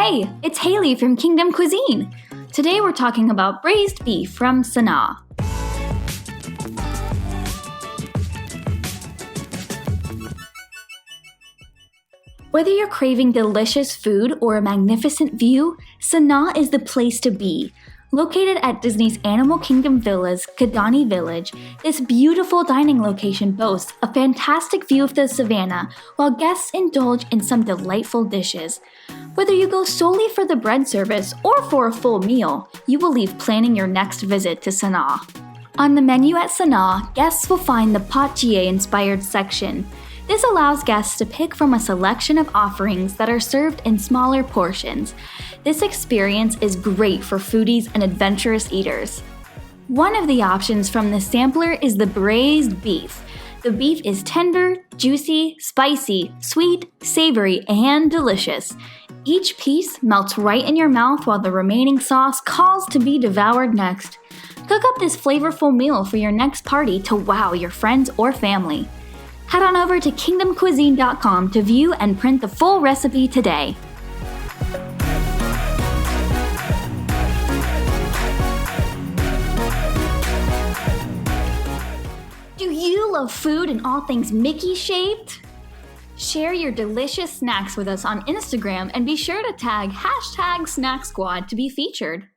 Hey, it's Haley from Kingdom Cuisine. Today we're talking about braised beef from Sanaa. Whether you're craving delicious food or a magnificent view, Sanaa is the place to be. Located at Disney's Animal Kingdom Villa's Kidani Village, this beautiful dining location boasts a fantastic view of the savannah while guests indulge in some delightful dishes. Whether you go solely for the bread service or for a full meal, you will leave planning your next visit to Sanaa. On the menu at Sanaa, guests will find the Potier-inspired section. This allows guests to pick from a selection of offerings that are served in smaller portions. This experience is great for foodies and adventurous eaters. One of the options from the sampler is the braised beef. The beef is tender, juicy, spicy, sweet, savory, and delicious. Each piece melts right in your mouth while the remaining sauce calls to be devoured next. Cook up this flavorful meal for your next party to wow your friends or family. Head on over to kingdomcuisine.com to view and print the full recipe today. Do you love food and all things Mickey-shaped? Share your delicious snacks with us on Instagram and be sure to tag #SnackSquad to be featured.